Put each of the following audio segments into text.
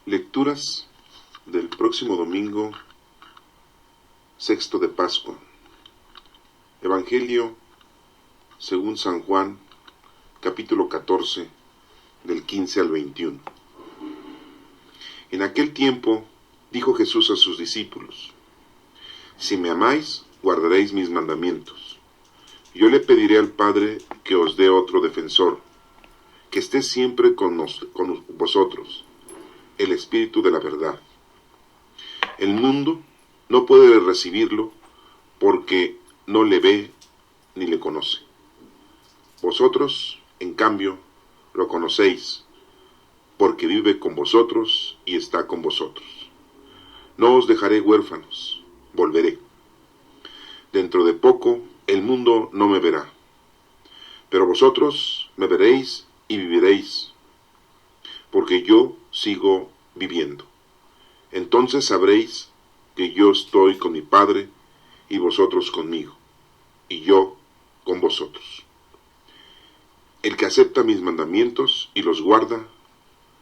Lecturas del próximo domingo, sexto de Pascua. Evangelio según San Juan, capítulo 14, del 15 al 21. En aquel tiempo dijo Jesús a sus discípulos: Si me amáis, guardaréis mis mandamientos. Yo le pediré al Padre que os dé otro defensor, que esté siempre con vosotros, el Espíritu de la verdad. El mundo no puede recibirlo porque no le ve ni le conoce. Vosotros, en cambio, lo conocéis, porque vive con vosotros y está con vosotros. No os dejaré huérfanos, volveré. Dentro de poco el mundo no me verá, pero vosotros me veréis y viviréis, porque yo sigo viviendo. Entonces sabréis que yo estoy con mi Padre y vosotros conmigo, y yo con vosotros. El que acepta mis mandamientos y los guarda,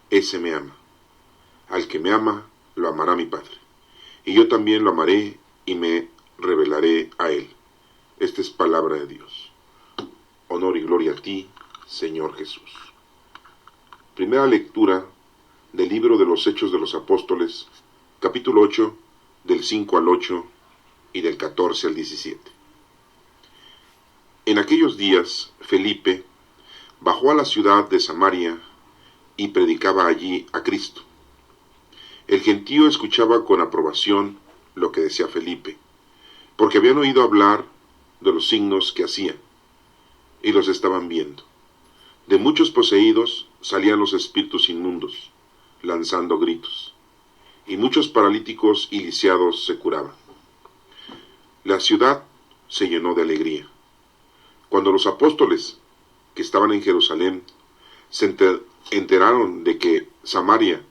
ese me ama. Al que me ama, lo amará mi Padre, y yo también lo amaré y me revelaré a él. Esta es palabra de Dios. Honor y gloria a ti, Señor Jesús. Primera lectura del libro de los Hechos de los Apóstoles, capítulo 8, del 5 al 8 y del 14 al 17. En aquellos días, Felipe bajó a la ciudad de Samaria y predicaba allí a Cristo. El gentío escuchaba con aprobación lo que decía Felipe, porque habían oído hablar de los signos que hacía, y los estaban viendo. De muchos poseídos salían los espíritus inmundos, lanzando gritos, y muchos paralíticos y lisiados se curaban. La ciudad se llenó de alegría. Cuando los apóstoles que estaban en Jerusalén se enteraron de que Samaria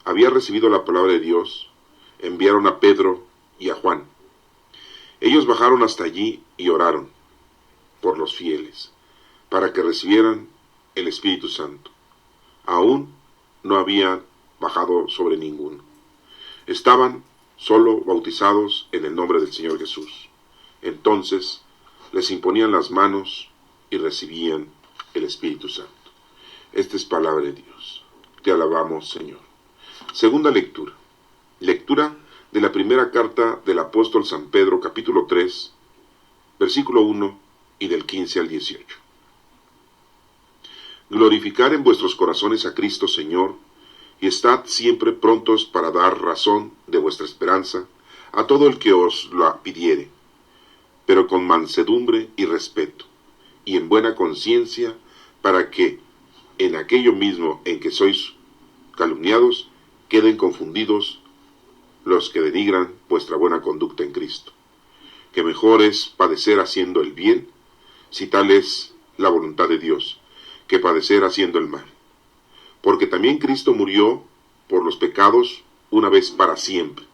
había recibido la palabra de Dios, enviaron a Pedro y a Juan. Ellos bajaron hasta allí y oraron por los fieles, para que recibieran el Espíritu Santo. Aún no habían bajado sobre ninguno. Estaban solo bautizados en el nombre del Señor Jesús. Entonces les imponían las manos y recibían el Espíritu Santo. Esta es palabra de Dios. Te alabamos, Señor. Segunda lectura. Lectura de la primera carta del apóstol San Pedro, capítulo 3, versículo 1 y del 15 al 18. Glorificad en vuestros corazones a Cristo Señor, y estad siempre prontos para dar razón de vuestra esperanza a todo el que os la pidiere, pero con mansedumbre y respeto, y en buena conciencia, para que en aquello mismo en que sois calumniados, queden confundidos los que denigran vuestra buena conducta en Cristo. Que mejor es padecer haciendo el bien, si tal es la voluntad de Dios, que padecer haciendo el mal. Porque también Cristo murió por los pecados una vez para siempre,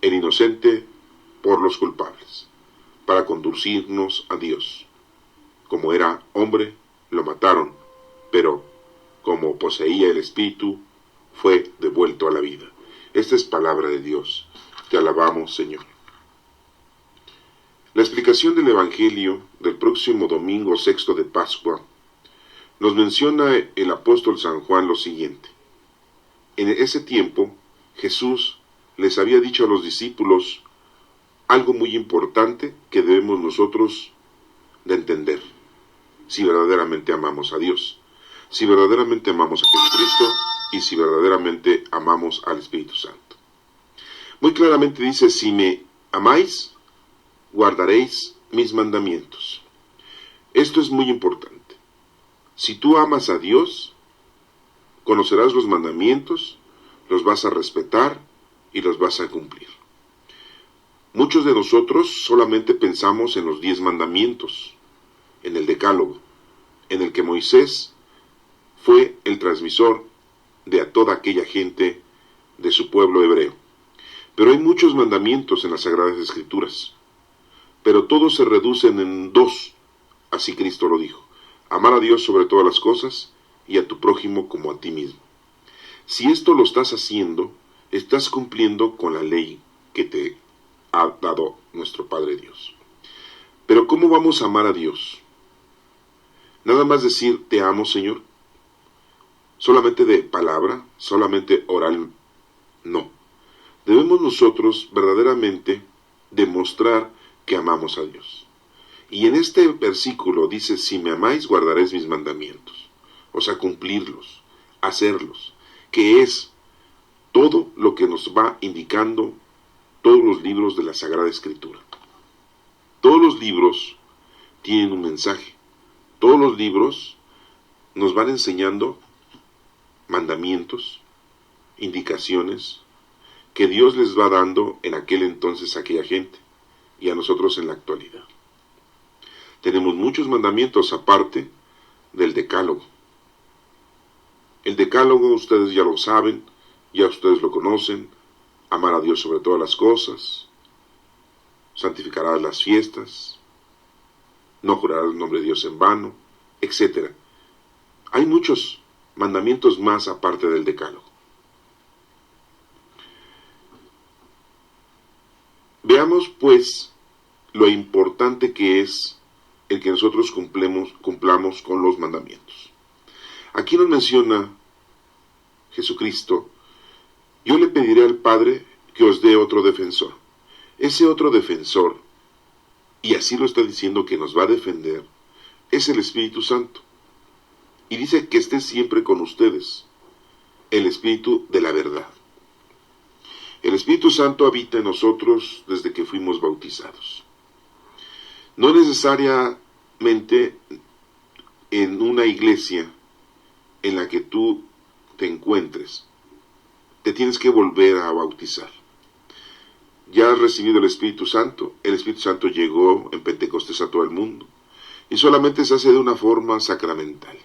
el inocente por los culpables, para conducirnos a Dios. Como era hombre, lo mataron, pero como poseía el Espíritu, fue devuelto a la vida. Esta es palabra de Dios. Te alabamos, Señor. La explicación del Evangelio del próximo domingo sexto de Pascua nos menciona el apóstol San Juan lo siguiente. En ese tiempo, Jesús les había dicho a los discípulos algo muy importante que debemos nosotros de entender, si verdaderamente amamos a Dios, si verdaderamente amamos a Jesucristo y si verdaderamente amamos al Espíritu Santo. Muy claramente dice: si me amáis, guardaréis mis mandamientos. Esto es muy importante. Si tú amas a Dios, conocerás los mandamientos, los vas a respetar y los vas a cumplir. Muchos de nosotros solamente pensamos en los 10 mandamientos, en el Decálogo, en el que Moisés fue el transmisor de a toda aquella gente de su pueblo hebreo. Pero hay muchos mandamientos en las Sagradas Escrituras, pero todos se reducen en 2, así Cristo lo dijo: amar a Dios sobre todas las cosas y a tu prójimo como a ti mismo. Si esto lo estás haciendo, estás cumpliendo con la ley que te ha dado nuestro Padre Dios. Pero ¿cómo vamos a amar a Dios? Nada más decir te amo, Señor. Solamente de palabra, solamente oral, no. Debemos nosotros verdaderamente demostrar que amamos a Dios. Y en este versículo dice, si me amáis, guardaréis mis mandamientos. O sea, cumplirlos, hacerlos, que es todo lo que nos va indicando todos los libros de la Sagrada Escritura. Todos los libros tienen un mensaje. Todos los libros nos van enseñando mandamientos, indicaciones, que Dios les va dando en aquel entonces a aquella gente y a nosotros en la actualidad. Tenemos muchos mandamientos aparte del decálogo. El decálogo ustedes ya lo saben, ya ustedes lo conocen, amar a Dios sobre todas las cosas, santificarás las fiestas, no jurarás el nombre de Dios en vano, etc. Hay muchos mandamientos más aparte del decálogo. Veamos pues lo importante que es el que nosotros cumplamos con los mandamientos. Aquí nos menciona Jesucristo, yo le pediré al Padre que os dé otro defensor. Ese otro defensor, y así lo está diciendo que nos va a defender, es el Espíritu Santo. Y dice que esté siempre con ustedes, el Espíritu de la verdad. El Espíritu Santo habita en nosotros desde que fuimos bautizados. No necesariamente en una iglesia en la que tú te encuentres, te tienes que volver a bautizar. Ya has recibido el Espíritu Santo llegó en Pentecostés a todo el mundo, y solamente se hace de una forma sacramental.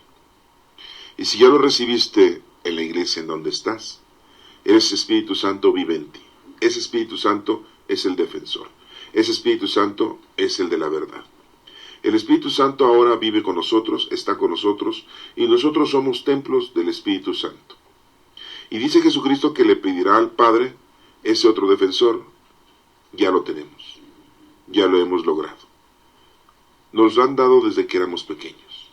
Y si ya lo recibiste en la iglesia en donde estás, ese Espíritu Santo vive en ti. Ese Espíritu Santo es el defensor. Ese Espíritu Santo es el de la verdad. El Espíritu Santo ahora vive con nosotros, está con nosotros, y nosotros somos templos del Espíritu Santo. Y dice Jesucristo que le pedirá al Padre ese otro defensor. Ya lo tenemos, ya lo hemos logrado. Nos lo han dado desde que éramos pequeños.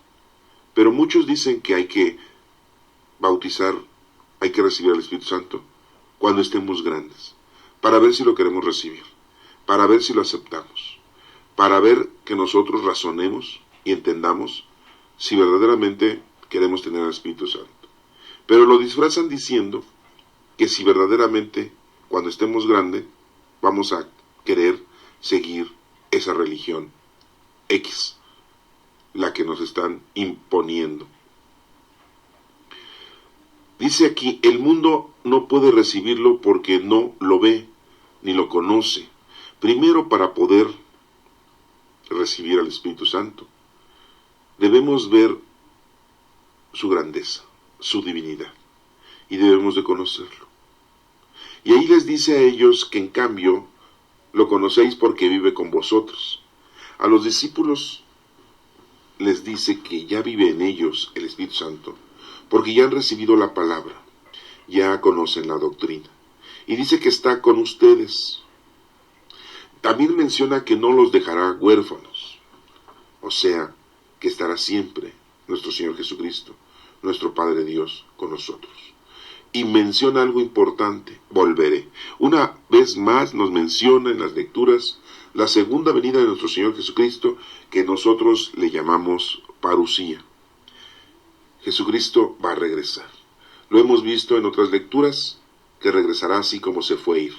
Pero muchos dicen que hay que bautizar, hay que recibir al Espíritu Santo cuando estemos grandes, para ver si lo queremos recibir, para ver si lo aceptamos, para ver que nosotros razonemos y entendamos si verdaderamente queremos tener al Espíritu Santo. Pero lo disfrazan diciendo que si verdaderamente cuando estemos grandes vamos a querer seguir esa religión X, la que nos están imponiendo. Dice aquí, el mundo no puede recibirlo porque no lo ve ni lo conoce. Primero, para poder recibir al Espíritu Santo, debemos ver su grandeza, su divinidad, y debemos de conocerlo. Y ahí les dice a ellos que en cambio lo conocéis porque vive con vosotros. A los discípulos les dice que ya vive en ellos el Espíritu Santo, porque ya han recibido la palabra, ya conocen la doctrina. Y dice que está con ustedes. También menciona que no los dejará huérfanos, o sea, que estará siempre nuestro Señor Jesucristo, nuestro Padre Dios, con nosotros. Y menciona algo importante, volveré. Una vez más nos menciona en las lecturas la segunda venida de nuestro Señor Jesucristo, que nosotros le llamamos parusía. Jesucristo va a regresar. Lo hemos visto en otras lecturas, que regresará así como se fue a ir.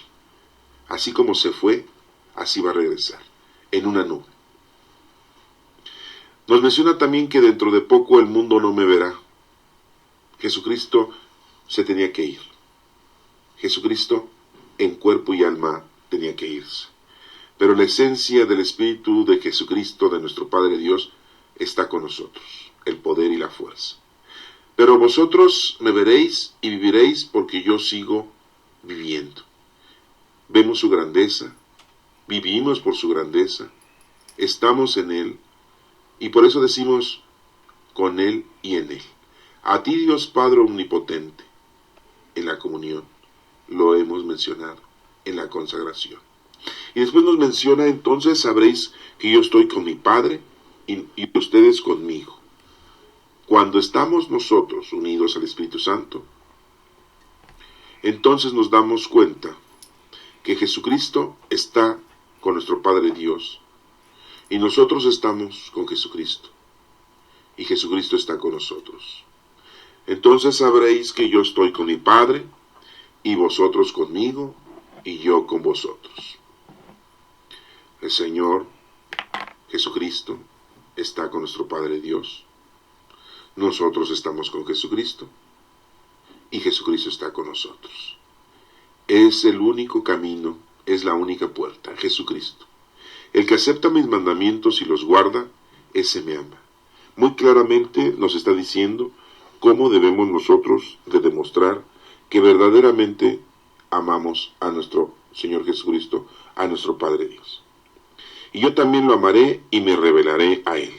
Así como se fue, así va a regresar, en una nube. Nos menciona también que dentro de poco el mundo no me verá. Jesucristo se tenía que ir. Jesucristo en cuerpo y alma tenía que irse. Pero la esencia del Espíritu de Jesucristo, de nuestro Padre Dios, está con nosotros, el poder y la fuerza. Pero vosotros me veréis y viviréis porque yo sigo viviendo. Vemos su grandeza, vivimos por su grandeza, estamos en Él, y por eso decimos con Él y en Él. A ti, Dios Padre Omnipotente, en la comunión, lo hemos mencionado en la consagración. Y después nos menciona, entonces sabréis que yo estoy con mi Padre y ustedes conmigo. Cuando estamos nosotros unidos al Espíritu Santo, entonces nos damos cuenta que Jesucristo está con nuestro Padre Dios y nosotros estamos con Jesucristo y Jesucristo está con nosotros. Entonces sabréis que yo estoy con mi Padre y vosotros conmigo y yo con vosotros. El Señor Jesucristo está con nuestro Padre Dios. Nosotros estamos con Jesucristo y Jesucristo está con nosotros. Es el único camino, es la única puerta, Jesucristo. El que acepta mis mandamientos y los guarda, ese me ama. Muy claramente nos está diciendo cómo debemos nosotros de demostrar que verdaderamente amamos a nuestro Señor Jesucristo, a nuestro Padre Dios. Y yo también lo amaré y me revelaré a Él.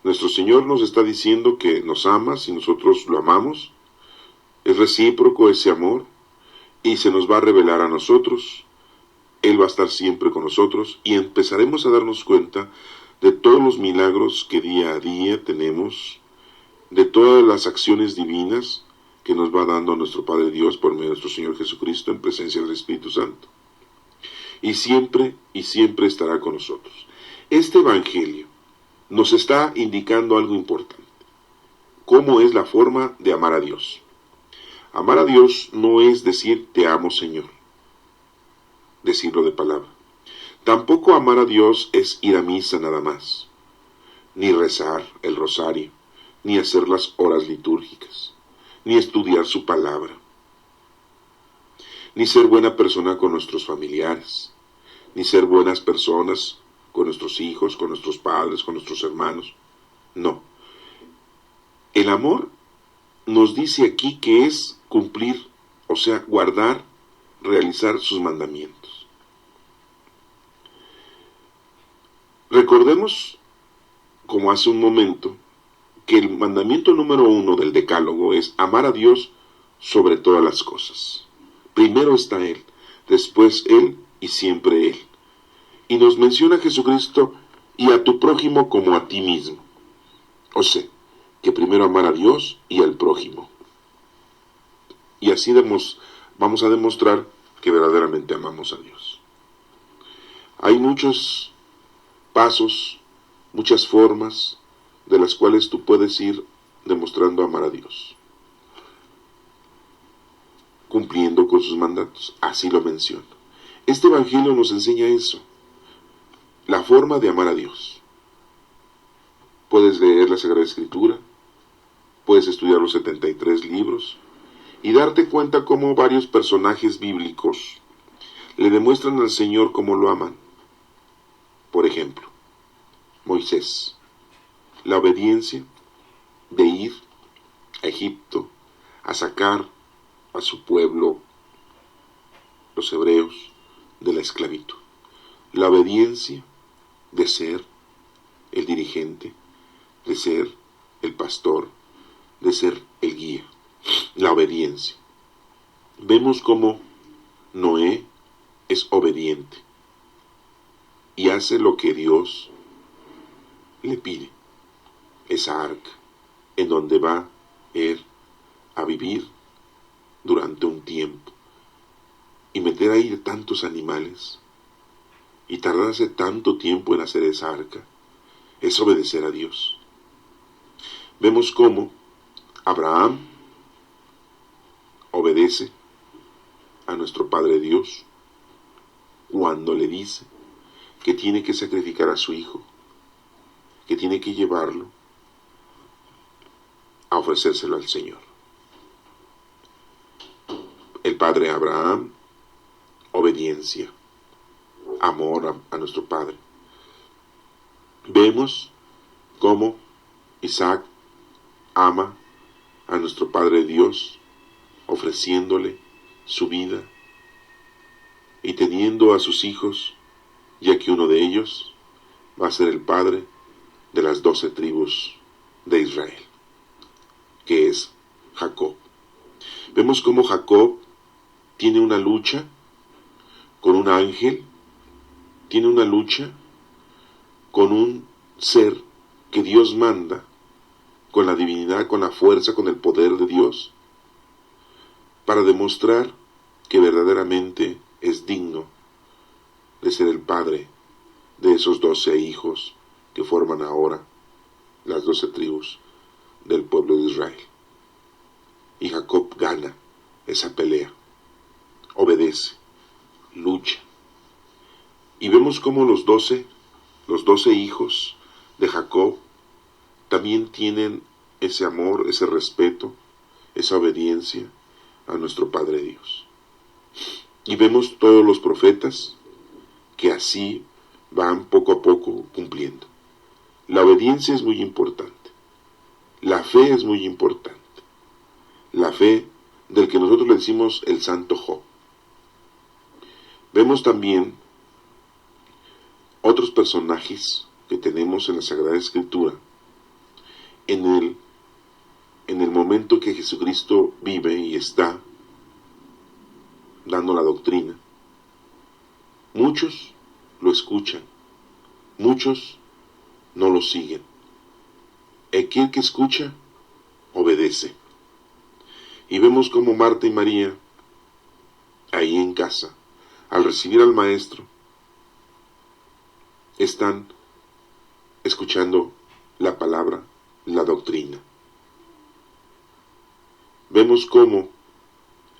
Nuestro Señor nos está diciendo que nos ama si nosotros lo amamos. Es recíproco ese amor y se nos va a revelar a nosotros. Él va a estar siempre con nosotros y empezaremos a darnos cuenta de todos los milagros que día a día tenemos, de todas las acciones divinas que nos va dando nuestro Padre Dios por medio de nuestro Señor Jesucristo en presencia del Espíritu Santo. Y siempre estará con nosotros. Este Evangelio nos está indicando algo importante. ¿Cómo es la forma de amar a Dios? Amar a Dios no es decir te amo Señor, decirlo de palabra. Tampoco amar a Dios es ir a misa nada más, ni rezar el rosario, ni hacer las horas litúrgicas, ni estudiar su palabra, ni ser buena persona con nuestros familiares, ni ser buenas personas con nuestros hijos, con nuestros padres, con nuestros hermanos. No. El amor nos dice aquí que es cumplir, o sea, guardar, realizar sus mandamientos. Recordemos, como hace un momento, que el mandamiento número 1 del Decálogo es amar a Dios sobre todas las cosas. Primero está Él, después Él y siempre Él. Y nos menciona Jesucristo y a tu prójimo como a ti mismo. O sea, que primero amar a Dios y al prójimo. Y así vamos a demostrar que verdaderamente amamos a Dios. Hay muchos pasos, muchas formas de las cuales tú puedes ir demostrando amar a Dios, cumpliendo con sus mandatos. Así lo menciono. Este Evangelio nos enseña eso, la forma de amar a Dios. Puedes leer la Sagrada Escritura, puedes estudiar los 73 libros y darte cuenta cómo varios personajes bíblicos le demuestran al Señor cómo lo aman. Por ejemplo, Moisés, la obediencia de ir a Egipto a sacar a su pueblo, los hebreos, de la esclavitud. La obediencia de ser el dirigente, de ser el pastor, de ser el guía. La obediencia. Vemos cómo Noé es obediente y hace lo que Dios le pide. Esa arca en donde va él a vivir durante un tiempo y meter ahí tantos animales y tardarse tanto tiempo en hacer esa arca es obedecer a Dios. Vemos cómo Abraham obedece a nuestro Padre Dios cuando le dice que tiene que sacrificar a su hijo, que tiene que llevarlo a ofrecérselo al Señor. El Padre Abraham, obediencia, amor a nuestro Padre. Vemos cómo Isaac ama a nuestro Padre Dios, ofreciéndole su vida y teniendo a sus hijos, ya que uno de ellos va a ser el padre de las 12 tribus de Israel, que es Jacob. Vemos cómo Jacob tiene una lucha con un ángel, tiene una lucha con un ser que Dios manda, con la divinidad, con la fuerza, con el poder de Dios, para demostrar que verdaderamente es digno de ser el padre de esos 12 hijos que forman ahora las 12 tribus del pueblo de Israel. Y Jacob gana esa pelea, obedece, lucha. Y vemos cómo los 12 hijos de Jacob también tienen ese amor, ese respeto, esa obediencia a nuestro Padre Dios. Y vemos todos los profetas que así van poco a poco cumpliendo. La obediencia es muy importante. La fe es muy importante. La fe del que nosotros le decimos el santo Job. Vemos también otros personajes que tenemos en la Sagrada Escritura en el momento que Jesucristo vive y está dando la doctrina. Muchos lo escuchan, muchos no lo siguen. Aquel que escucha, obedece. Y vemos como Marta y María, ahí en casa, al recibir al Maestro, están escuchando la palabra, la doctrina. Vemos cómo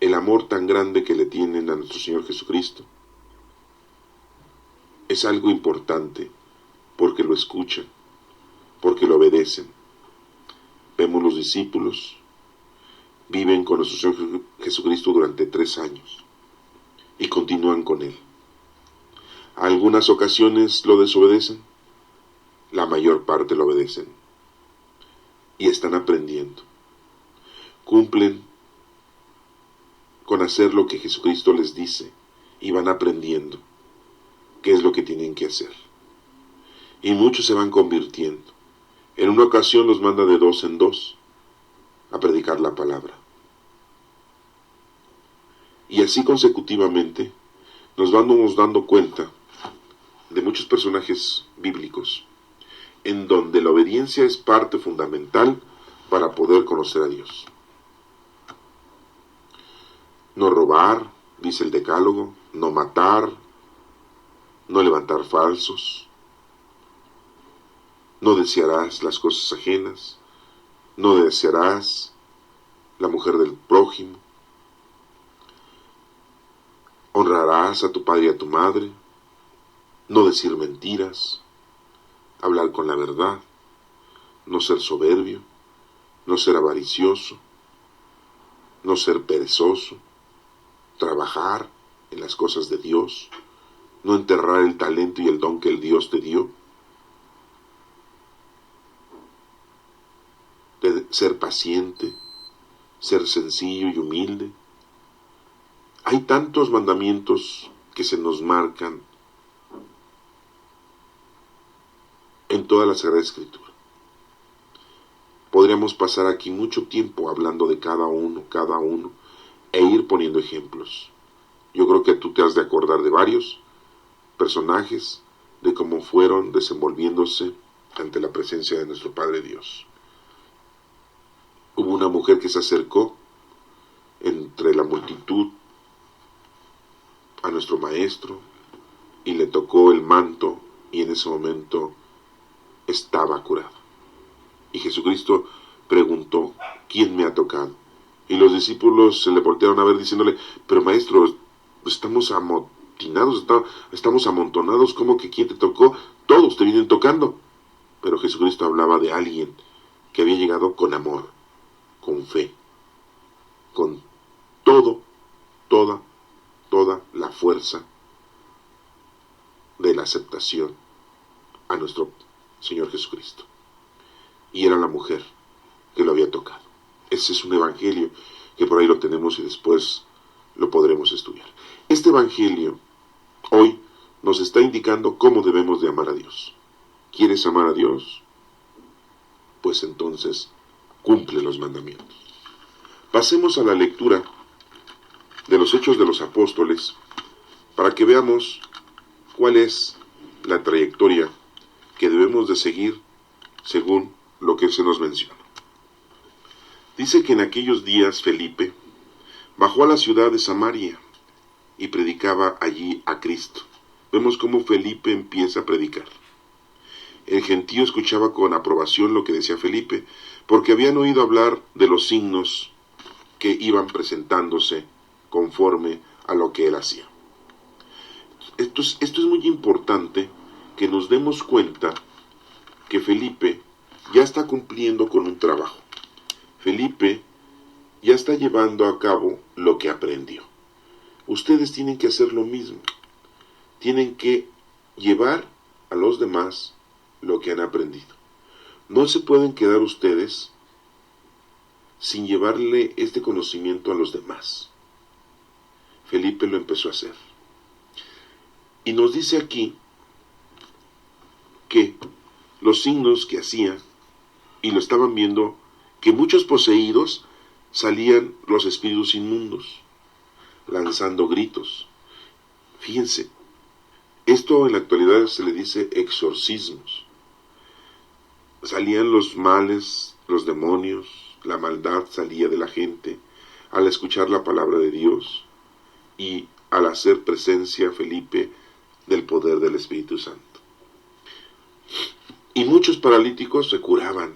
el amor tan grande que le tienen a nuestro Señor Jesucristo es algo importante, porque lo escuchan, porque lo obedecen. Vemos los discípulos, viven con nuestro Señor Jesucristo durante 3 años y continúan con Él. Algunas ocasiones lo desobedecen, la mayor parte lo obedecen y están aprendiendo. Cumplen con hacer lo que Jesucristo les dice y van aprendiendo qué es lo que tienen que hacer. Y muchos se van convirtiendo. En una ocasión los manda de 2 en 2 a predicar la palabra. Y así consecutivamente nos vamos dando cuenta de muchos personajes bíblicos en donde la obediencia es parte fundamental para poder conocer a Dios. No robar, dice el Decálogo, no matar, no levantar falsos, no desearás las cosas ajenas, no desearás la mujer del prójimo, honrarás a tu padre y a tu madre, no decir mentiras, hablar con la verdad, no ser soberbio, no ser avaricioso, no ser perezoso, trabajar en las cosas de Dios, no enterrar el talento y el don que el Dios te dio, de ser paciente, ser sencillo y humilde. Hay tantos mandamientos que se nos marcan en toda la Sagrada Escritura. Podríamos pasar aquí mucho tiempo hablando de cada uno, e ir poniendo ejemplos. Yo creo que tú te has de acordar de varios personajes, de cómo fueron desenvolviéndose ante la presencia de nuestro Padre Dios. Hubo una mujer que se acercó entre la multitud a nuestro Maestro y le tocó el manto y en ese momento estaba curado. Y Jesucristo preguntó, ¿quién me ha tocado? Y los discípulos se le voltearon a ver diciéndole, pero Maestro, estamos amotinados, estamos amontonados, ¿cómo que quién te tocó? Todos te vienen tocando. Pero Jesucristo hablaba de alguien que había llegado con amor, con fe, con toda la fuerza de la aceptación a nuestro Señor Jesucristo. Y era la mujer que lo había tocado. Ese es un evangelio que por ahí lo tenemos y después lo podremos estudiar. Este evangelio hoy nos está indicando cómo debemos de amar a Dios. ¿Quieres amar a Dios? Pues entonces cumple los mandamientos. Pasemos a la lectura de los Hechos de los Apóstoles para que veamos cuál es la trayectoria que debemos de seguir según lo que se nos menciona. Dice que en aquellos días Felipe bajó a la ciudad de Samaria y predicaba allí a Cristo. Vemos cómo Felipe empieza a predicar. El gentío escuchaba con aprobación lo que decía Felipe, porque habían oído hablar de los signos que iban presentándose conforme a lo que él hacía. Esto es muy importante que nos demos cuenta que Felipe ya está cumpliendo con un trabajo. Felipe ya está llevando a cabo lo que aprendió. Ustedes tienen que hacer lo mismo. Tienen que llevar a los demás lo que han aprendido. No se pueden quedar ustedes sin llevarle este conocimiento a los demás. Felipe lo empezó a hacer. Y nos dice aquí que los signos que hacía, y lo estaban viendo, que muchos poseídos salían los espíritus inmundos, lanzando gritos. Fíjense, esto en la actualidad se le dice exorcismos. Salían los males, los demonios, la maldad salía de la gente al escuchar la palabra de Dios y al hacer presencia Felipe del poder del Espíritu Santo. Y muchos paralíticos se curaban,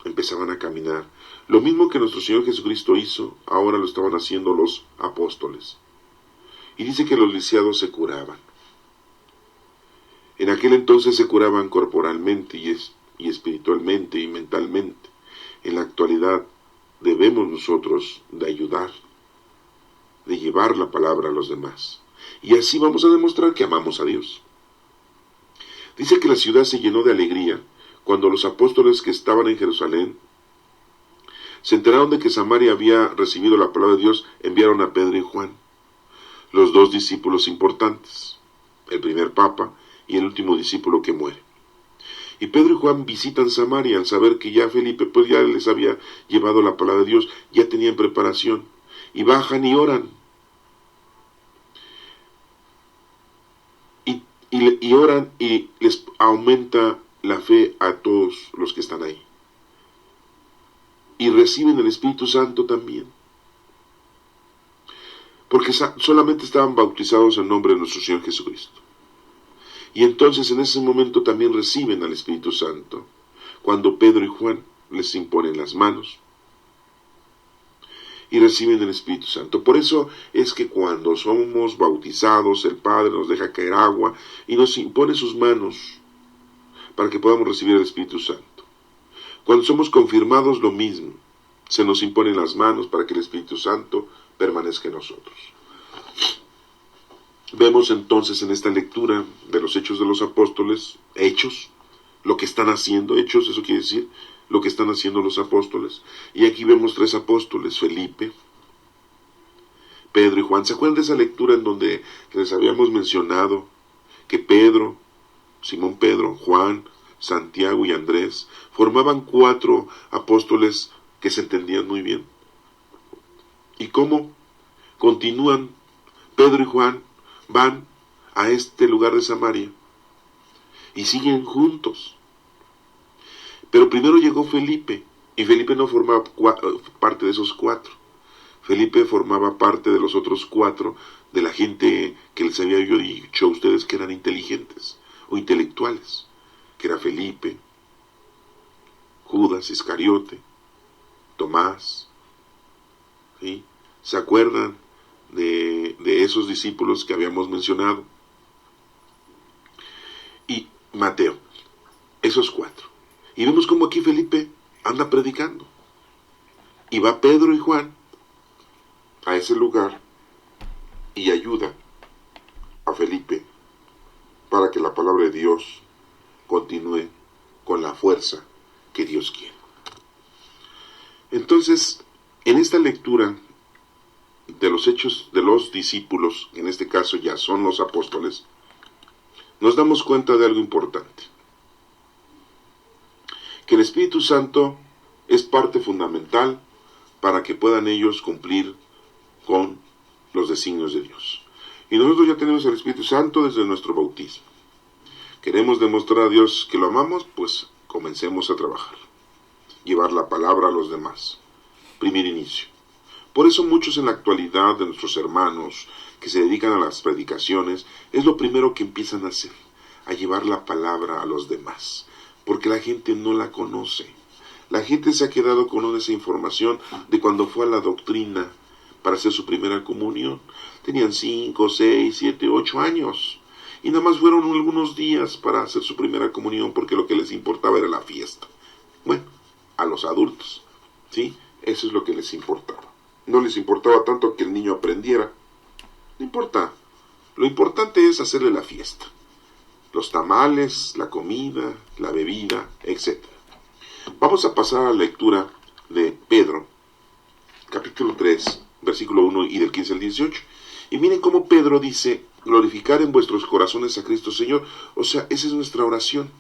empezaban a caminar. Lo mismo que nuestro Señor Jesucristo hizo, ahora lo estaban haciendo los apóstoles. Y dice que los lisiados se curaban. En aquel entonces se curaban corporalmente y espiritualmente y mentalmente. En la actualidad debemos nosotros de ayudar, de llevar la palabra a los demás. Y así vamos a demostrar que amamos a Dios. Dice que la ciudad se llenó de alegría cuando los apóstoles que estaban en Jerusalén se enteraron de que Samaria había recibido la palabra de Dios. Enviaron a Pedro y Juan, los dos discípulos importantes, el primer papa y el último discípulo que muere. Y Pedro y Juan visitan Samaria al saber que ya Felipe pues ya les había llevado la palabra de Dios, ya tenían preparación, y bajan y oran. Y oran y les aumenta la fe a todos los que están ahí. Y reciben el Espíritu Santo también. Porque solamente estaban bautizados en nombre de nuestro Señor Jesucristo. Y entonces en ese momento también reciben al Espíritu Santo, cuando Pedro y Juan les imponen las manos y reciben el Espíritu Santo. Por eso es que cuando somos bautizados, el Padre nos deja caer agua y nos impone sus manos para que podamos recibir el Espíritu Santo. Cuando somos confirmados, lo mismo. Se nos imponen las manos para que el Espíritu Santo permanezca en nosotros. Vemos entonces en esta lectura de los Hechos de los Apóstoles, hechos, lo que están haciendo, hechos, eso quiere decir, lo que están haciendo los apóstoles. Y aquí vemos tres apóstoles, Felipe, Pedro y Juan. ¿Se acuerdan de esa lectura en donde les habíamos mencionado que Pedro, Simón Pedro, Juan, Santiago y Andrés formaban cuatro apóstoles que se entendían muy bien? ¿Y cómo continúan? Pedro y Juan van a este lugar de Samaria y siguen juntos. Pero primero llegó Felipe, y Felipe no formaba parte de esos cuatro. Felipe formaba parte de los otros cuatro, de la gente que les había yo dicho a ustedes que eran inteligentes o intelectuales, que era Felipe, Judas Iscariote, Tomás. ¿Sí? ¿Se acuerdan de esos discípulos que habíamos mencionado? Y Mateo, esos cuatro. Y vemos como aquí Felipe anda predicando. Y va Pedro y Juan a ese lugar y ayuda a Felipe para que la palabra de Dios continúe con la fuerza que Dios quiere. Entonces, en esta lectura de los hechos de los discípulos, en este caso ya son los apóstoles, nos damos cuenta de algo importante. Que el Espíritu Santo es parte fundamental para que puedan ellos cumplir con los designios de Dios. Y nosotros ya tenemos el Espíritu Santo desde nuestro bautismo. Queremos demostrar a Dios que lo amamos, pues comencemos a trabajar. Llevar la palabra a los demás. Primer inicio. Por eso muchos en la actualidad de nuestros hermanos que se dedican a las predicaciones, es lo primero que empiezan a hacer, a llevar la palabra a los demás, porque la gente no la conoce. La gente se ha quedado con esa información de cuando fue a la doctrina para hacer su primera comunión. Tenían 5, 6, 7, 8 años. Y nada más fueron algunos días para hacer su primera comunión porque lo que les importaba era la fiesta. Bueno, a los adultos, ¿sí? Eso es lo que les importaba. No les importaba tanto que el niño aprendiera. No importa. Lo importante es hacerle la fiesta. Los tamales, la comida, la bebida, etc. Vamos a pasar a la lectura de Pedro, capítulo 3, versículo 1 y del 15 al 18. Y miren cómo Pedro dice, glorificar en vuestros corazones a Cristo Señor. O sea, esa es nuestra oración.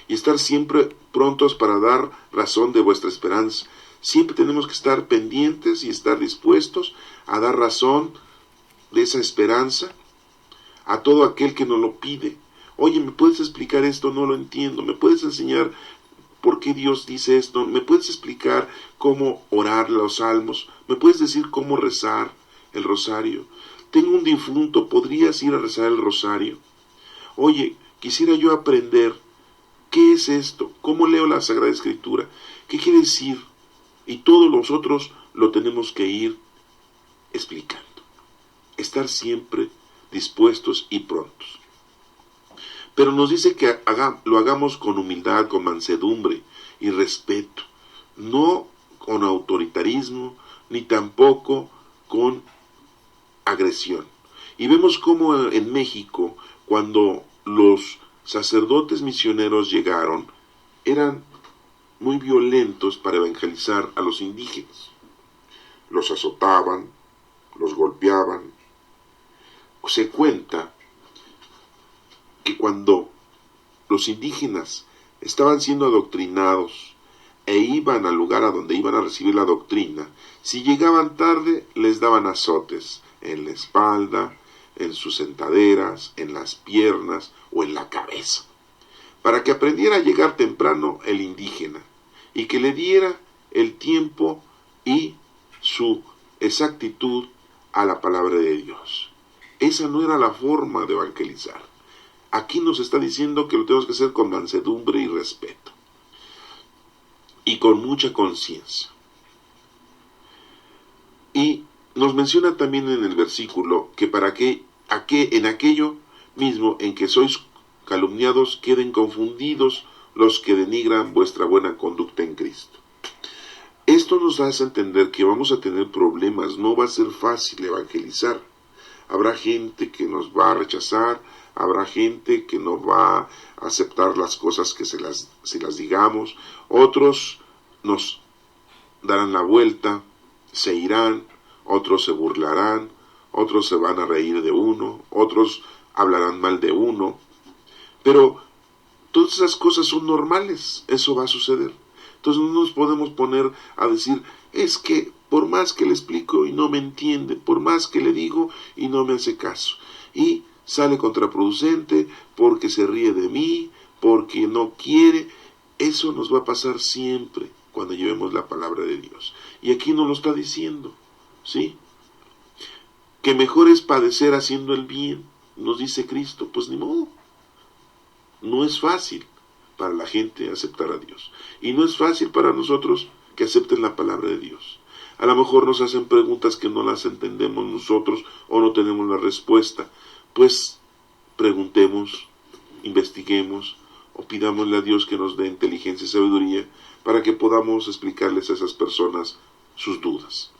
Y estar siempre prontos para dar razón de vuestra esperanza. Siempre tenemos que estar pendientes y estar dispuestos a dar razón de esa esperanza a todo aquel que nos lo pide. Oye, ¿me puedes explicar esto? No lo entiendo. ¿Me puedes enseñar por qué Dios dice esto? ¿Me puedes explicar cómo orar los salmos? ¿Me puedes decir cómo rezar el rosario? Tengo un difunto, ¿podrías ir a rezar el rosario? Oye, quisiera yo aprender qué es esto, cómo leo la Sagrada Escritura, qué quiere decir, y todos nosotros lo tenemos que ir explicando. Estar siempre dispuestos y prontos. Pero nos dice que lo hagamos con humildad, con mansedumbre y respeto, no con autoritarismo, ni tampoco con agresión. Y vemos cómo en México, cuando los sacerdotes misioneros llegaron, eran muy violentos para evangelizar a los indígenas. Los azotaban, los golpeaban. Se cuenta que cuando los indígenas estaban siendo adoctrinados e iban al lugar a donde iban a recibir la doctrina, si llegaban tarde les daban azotes en la espalda, en sus sentaderas, en las piernas o en la cabeza, para que aprendiera a llegar temprano el indígena y que le diera el tiempo y su exactitud a la palabra de Dios. Esa no era la forma de evangelizar. Aquí nos está diciendo que lo tenemos que hacer con mansedumbre y respeto y con mucha conciencia. Y nos menciona también en el versículo que para que en aquello mismo en que sois calumniados queden confundidos los que denigran vuestra buena conducta en Cristo. Esto nos hace entender que vamos a tener problemas, no va a ser fácil evangelizar. Habrá gente que nos va a rechazar, habrá gente que no va a aceptar las cosas que se las digamos, otros nos darán la vuelta, se irán, otros se burlarán, otros se van a reír de uno, otros hablarán mal de uno, pero todas esas cosas son normales, eso va a suceder. Entonces no nos podemos poner a decir, es que por más que le explico y no me entiende, por más que le digo y no me hace caso, y sale contraproducente porque se ríe de mí, porque no quiere. Eso nos va a pasar siempre cuando llevemos la palabra de Dios. Y aquí nos lo está diciendo, ¿sí? Que mejor es padecer haciendo el bien, nos dice Cristo. Pues ni modo. No es fácil para la gente aceptar a Dios. Y no es fácil para nosotros que acepten la palabra de Dios. A lo mejor nos hacen preguntas que no las entendemos nosotros o no tenemos la respuesta. Pues preguntemos, investiguemos o pidámosle a Dios que nos dé inteligencia y sabiduría para que podamos explicarles a esas personas sus dudas.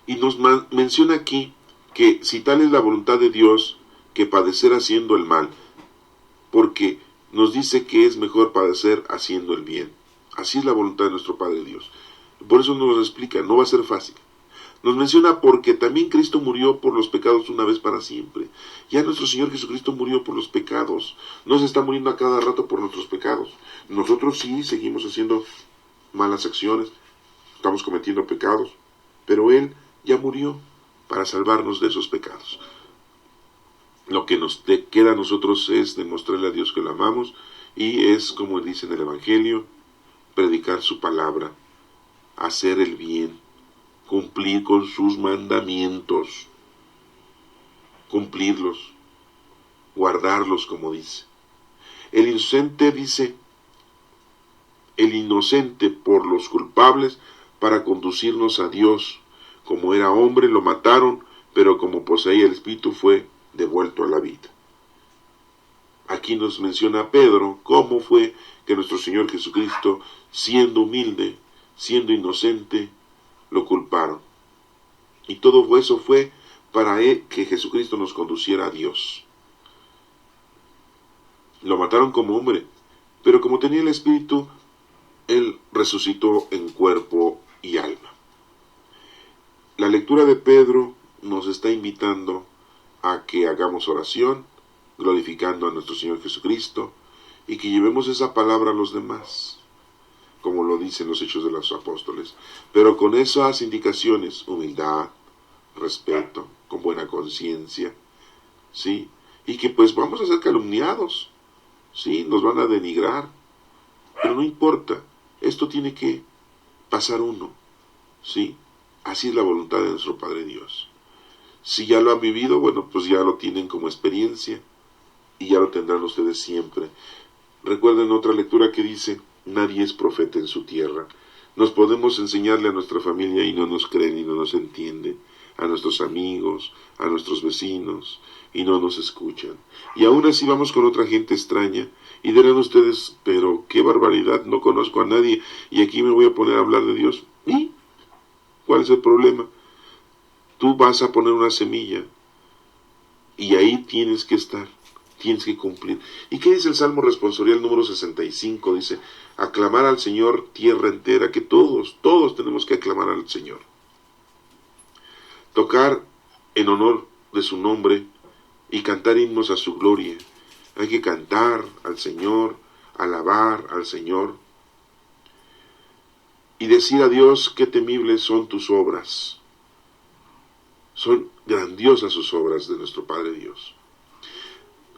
Y nos menciona aquí que si tal es la voluntad de Dios, que padecer haciendo el mal, porque nos dice que es mejor padecer haciendo el bien. Así es la voluntad de nuestro Padre Dios. Por eso nos lo explica, no va a ser fácil. Nos menciona porque también Cristo murió por los pecados una vez para siempre. Ya nuestro Señor Jesucristo murió por los pecados. No se está muriendo a cada rato por nuestros pecados. Nosotros sí seguimos haciendo malas acciones, estamos cometiendo pecados, pero Él ya murió para salvarnos de esos pecados. Lo que nos queda a nosotros es demostrarle a Dios que lo amamos, y es, como dice en el Evangelio, predicar su palabra, hacer el bien, cumplir con sus mandamientos, cumplirlos, guardarlos, como dice. El inocente, dice, el inocente por los culpables para conducirnos a Dios. Como era hombre lo mataron, pero como poseía el Espíritu fue devuelto a la vida. Aquí nos menciona Pedro cómo fue que nuestro Señor Jesucristo, siendo humilde, siendo inocente, lo culparon. Y todo eso fue para que Jesucristo nos conduciera a Dios. Lo mataron como hombre, pero como tenía el Espíritu, Él resucitó en cuerpo y alma. La lectura de Pedro nos está invitando a que hagamos oración, glorificando a nuestro Señor Jesucristo, y que llevemos esa palabra a los demás, como lo dicen los Hechos de los Apóstoles, pero con esas indicaciones: humildad, respeto, con buena conciencia, ¿sí? Y que pues vamos a ser calumniados, ¿sí? Nos van a denigrar, pero no importa, esto tiene que pasar uno, ¿sí? Así es la voluntad de nuestro Padre Dios. Si ya lo han vivido, bueno, pues ya lo tienen como experiencia, y ya lo tendrán ustedes siempre. Recuerden otra lectura que dice: nadie es profeta en su tierra. Nos podemos enseñarle a nuestra familia y no nos creen y no nos entienden, a nuestros amigos, a nuestros vecinos, y no nos escuchan. Y aún así vamos con otra gente extraña, y dirán ustedes: pero qué barbaridad, no conozco a nadie, y aquí me voy a poner a hablar de Dios. ¿Y cuál es el problema? Tú vas a poner una semilla, y ahí tienes que estar, tienes que cumplir. ¿Y qué dice el Salmo responsorial número 65? Dice: aclamar al Señor tierra entera, que todos tenemos que aclamar al Señor. Tocar en honor de su nombre y cantar himnos a su gloria. Hay que cantar al Señor, alabar al Señor, y decir a Dios: qué temibles son tus obras. Son grandiosas sus obras de nuestro Padre Dios.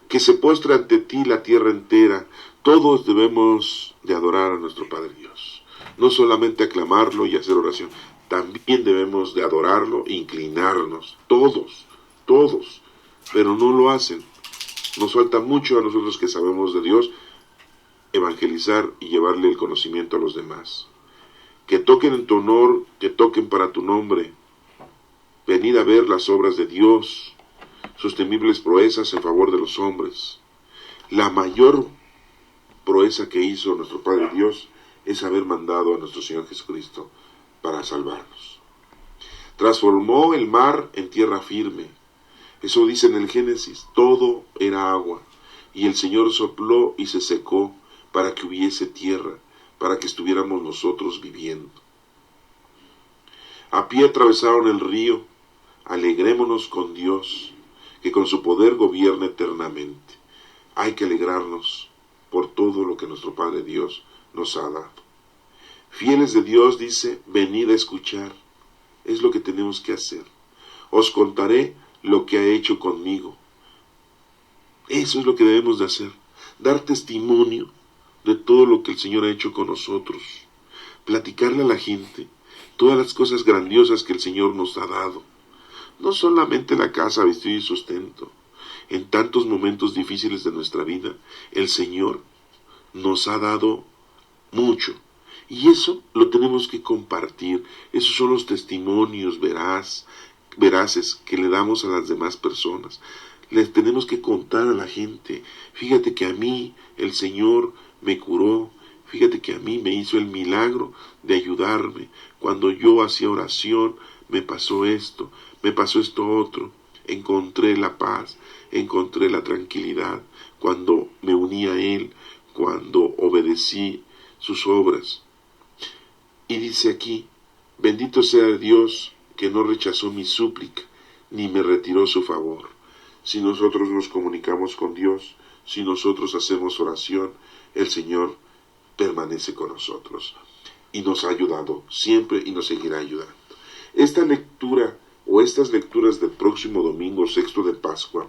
Que se postre ante ti la tierra entera. Todos debemos de adorar a nuestro Padre Dios. No solamente aclamarlo y hacer oración, también debemos de adorarlo e inclinarnos. Todos. Pero no lo hacen. Nos falta mucho a nosotros que sabemos de Dios evangelizar y llevarle el conocimiento a los demás. Que toquen en tu honor, que toquen para tu nombre. Venid a ver las obras de Dios, sus temibles proezas en favor de los hombres. La mayor proeza que hizo nuestro Padre Dios es haber mandado a nuestro Señor Jesucristo para salvarnos. Transformó el mar en tierra firme. Eso dice en el Génesis: todo era agua, y el Señor sopló y se secó para que hubiese tierra, para que estuviéramos nosotros viviendo. A pie atravesaron el río. Alegrémonos con Dios, que con su poder gobierna eternamente. Hay que alegrarnos por todo lo que nuestro Padre Dios nos ha dado. Fieles de Dios, dice: venid a escuchar. Es lo que tenemos que hacer. Os contaré lo que ha hecho conmigo. Eso es lo que debemos de hacer. Dar testimonio de todo lo que el Señor ha hecho con nosotros. Platicarle a la gente todas las cosas grandiosas que el Señor nos ha dado. No solamente la casa, vestido y sustento. En tantos momentos difíciles de nuestra vida, el Señor nos ha dado mucho. Y lo tenemos que compartir. Esos son los testimonios veraces que le damos a las demás personas. Les tenemos que contar a la gente: fíjate que a mí el Señor me curó. Fíjate que a mí me hizo el milagro de ayudarme. Cuando yo hacía oración, me pasó esto otro. Encontré la paz, encontré la tranquilidad cuando me uní a Él, cuando obedecí sus obras. Y dice aquí: bendito sea Dios que no rechazó mi súplica, ni me retiró su favor. Si nosotros nos comunicamos con Dios, si nosotros hacemos oración, el Señor permanece con nosotros. y nos ha ayudado siempre y nos seguirá ayudando. Esta lectura o estas lecturas del próximo domingo sexto de Pascua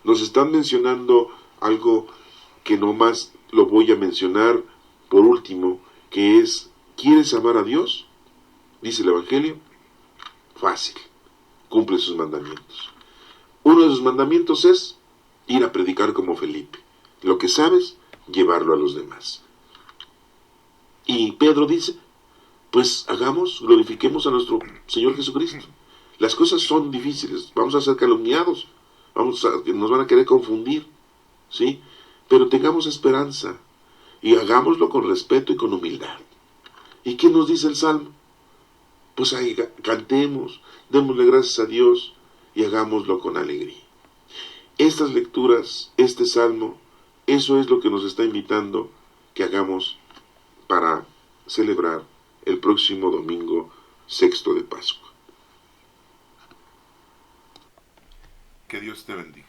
nos están mencionando algo que nomás lo voy a mencionar por último, que es: ¿quieres amar a Dios? Dice el Evangelio. Fácil, cumple sus mandamientos. Uno de sus mandamientos es ir a predicar como Felipe. Lo que sabes, llevarlo a los demás. Y Pedro dice, pues hagamos, glorifiquemos a nuestro Señor Jesucristo. Las cosas son difíciles, vamos a ser calumniados, nos van a querer confundir, ¿sí? Pero tengamos esperanza y hagámoslo con respeto y con humildad. ¿Y qué nos dice el Salmo? Pues ahí cantemos, démosle gracias a Dios y hagámoslo con alegría. Estas lecturas, este Salmo, eso es lo que nos está invitando que hagamos para celebrar el próximo domingo sexto de Pascua. Que Dios te bendiga.